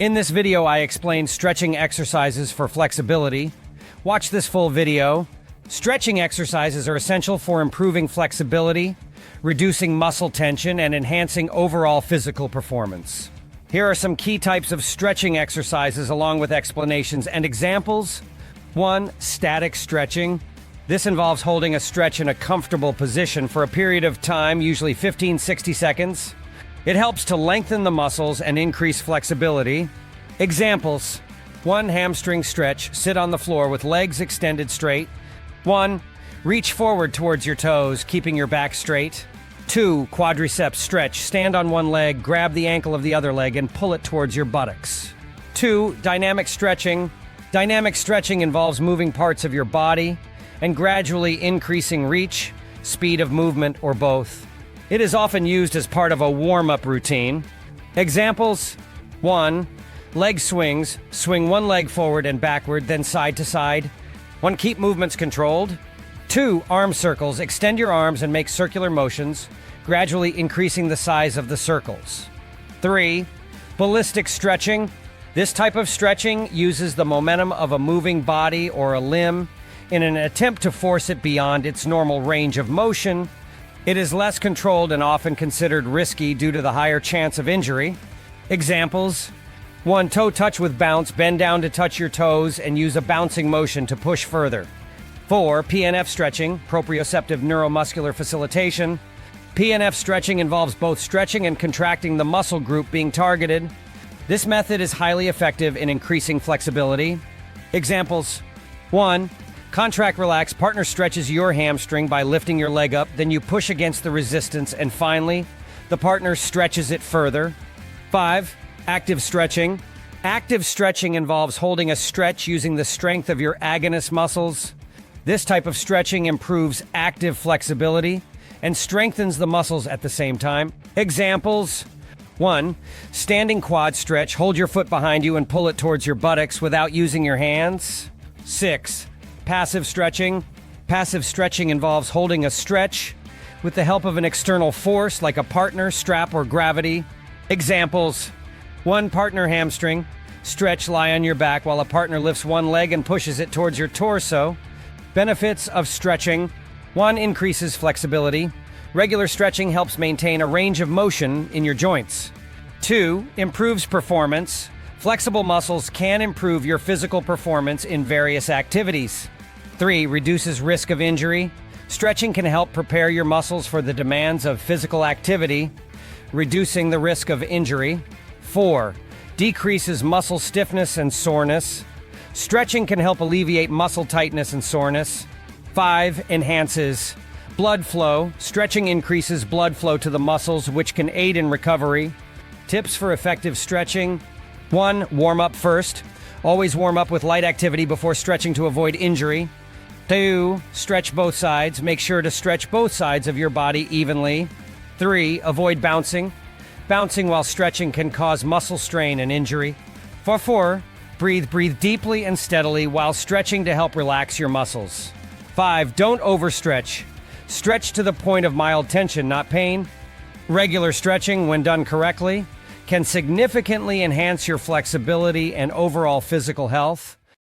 In this video, I explain stretching exercises for flexibility. Watch this full video. Stretching exercises are essential for improving flexibility, reducing muscle tension, and enhancing overall physical performance. Here are some key types of stretching exercises along with explanations and examples. 1. Static stretching. This involves holding a stretch in a comfortable position for a period of time, usually 15-60 seconds. It helps to lengthen the muscles and increase flexibility. Examples. 1. Hamstring stretch. Sit on the floor with legs extended straight. 1. Reach forward towards your toes, keeping your back straight. 2. Quadriceps stretch. Stand on one leg, grab the ankle of the other leg, and pull it towards your buttocks. 2. Dynamic stretching. Dynamic stretching involves moving parts of your body and gradually increasing reach, speed of movement, or both. It is often used as part of a warm-up routine. Examples. 1. Leg swings. Swing one leg forward and backward, then side to side. 1. Keep movements controlled. 2. Arm circles. Extend your arms and make circular motions, gradually increasing the size of the circles. 3. Ballistic stretching. This type of stretching uses the momentum of a moving body or a limb in an attempt to force it beyond its normal range of motion. It is less controlled and often considered risky due to the higher chance of injury. Examples. 1. Toe touch with bounce. Bend down to touch your toes and use a bouncing motion to push further. 4. PNF stretching, proprioceptive neuromuscular facilitation. PNF stretching involves both stretching and contracting the muscle group being targeted. This method is highly effective in increasing flexibility. Examples. 1. Contract relax. Partner stretches your hamstring by lifting your leg up, then you push against the resistance, and finally, the partner stretches it further. 5. Active stretching. Active stretching involves holding a stretch using the strength of your agonist muscles. This type of stretching improves active flexibility and strengthens the muscles at the same time. Examples. 1. Standing quad stretch. Hold your foot behind you and pull it towards your buttocks without using your hands. 6. Passive stretching. Passive stretching involves holding a stretch with the help of an external force like a partner, strap, or gravity. Examples. 1. Partner hamstring. Stretch, lie on your back while a partner lifts one leg and pushes it towards your torso. Benefits of stretching. 1. Increases flexibility. Regular stretching helps maintain a range of motion in your joints. 2. Improves performance. Flexible muscles can improve your physical performance in various activities. 3. Reduces risk of injury. Stretching can help prepare your muscles for the demands of physical activity, reducing the risk of injury. 4. Decreases muscle stiffness and soreness. Stretching can help alleviate muscle tightness and soreness. 5. Enhances blood flow. Stretching increases blood flow to the muscles, which can aid in recovery. Tips for effective stretching. 1. Warm up first. Always warm up with light activity before stretching to avoid injury. 2. Stretch both sides. Make sure to stretch both sides of your body evenly. 3. Avoid bouncing. Bouncing while stretching can cause muscle strain and injury. 4. Breathe deeply and steadily while stretching to help relax your muscles. 5. Don't overstretch. Stretch to the point of mild tension, not pain. Regular stretching, when done correctly, can significantly enhance your flexibility and overall physical health.